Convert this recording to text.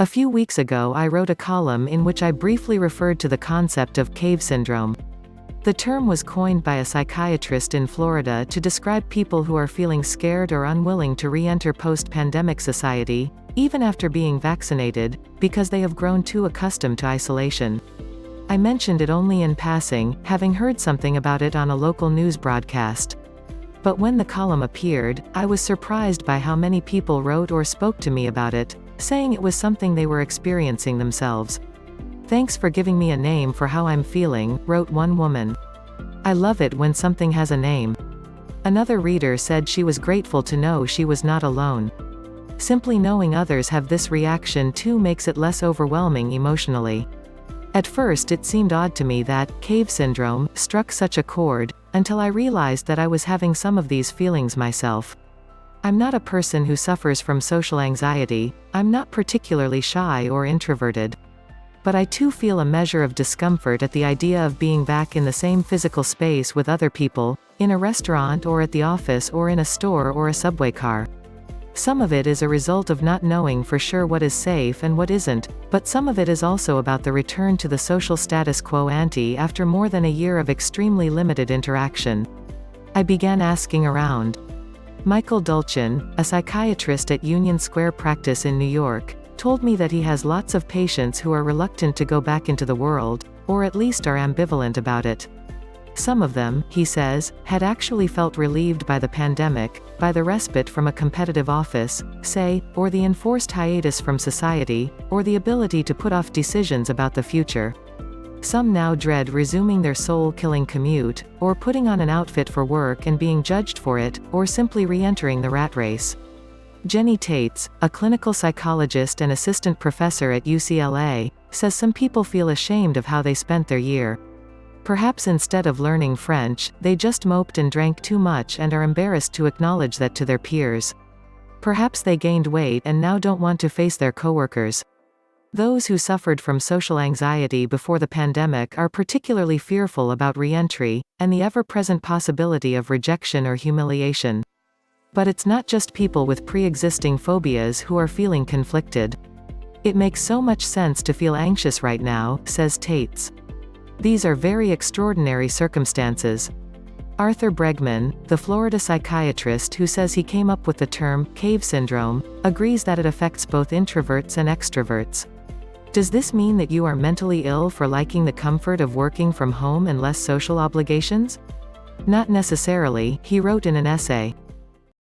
A few weeks ago I wrote a column in which I briefly referred to the concept of cave syndrome. The term was coined by a psychiatrist in Florida to describe people who are feeling scared or unwilling to re-enter post-pandemic society, even after being vaccinated, because they have grown too accustomed to isolation. I mentioned it only in passing, having heard something about it on a local news broadcast. But when the column appeared, I was surprised by how many people wrote or spoke to me about it, saying it was something they were experiencing themselves. "Thanks for giving me a name for how I'm feeling," wrote one woman. "I love it when something has a name." Another reader said she was grateful to know she was not alone. Simply knowing others have this reaction too makes it less overwhelming emotionally. At first it seemed odd to me that cave syndrome struck such a chord, until I realized that I was having some of these feelings myself. I'm not a person who suffers from social anxiety, I'm not particularly shy or introverted. But I too feel a measure of discomfort at the idea of being back in the same physical space with other people, in a restaurant or at the office or in a store or a subway car. Some of it is a result of not knowing for sure what is safe and what isn't, but some of it is also about the return to the social status quo ante after more than a year of extremely limited interaction. I began asking around. Michael Dulchin, a psychiatrist at Union Square Practice in New York, told me that he has lots of patients who are reluctant to go back into the world, or at least are ambivalent about it. Some of them, he says, had actually felt relieved by the pandemic, by the respite from a competitive office, say, or the enforced hiatus from society, or the ability to put off decisions about the future. Some now dread resuming their soul-killing commute, or putting on an outfit for work and being judged for it, or simply re-entering the rat race. Jenny Tates, a clinical psychologist and assistant professor at UCLA, says some people feel ashamed of how they spent their year. Perhaps instead of learning French, they just moped and drank too much and are embarrassed to acknowledge that to their peers. Perhaps they gained weight and now don't want to face their coworkers. Those who suffered from social anxiety before the pandemic are particularly fearful about re-entry, and the ever-present possibility of rejection or humiliation. But it's not just people with pre-existing phobias who are feeling conflicted. It makes so much sense to feel anxious right now, says Tates. These are very extraordinary circumstances. Arthur Bregman, the Florida psychiatrist who says he came up with the term cave syndrome, agrees that it affects both introverts and extroverts. Does this mean that you are mentally ill for liking the comfort of working from home and less social obligations? Not necessarily, he wrote in an essay.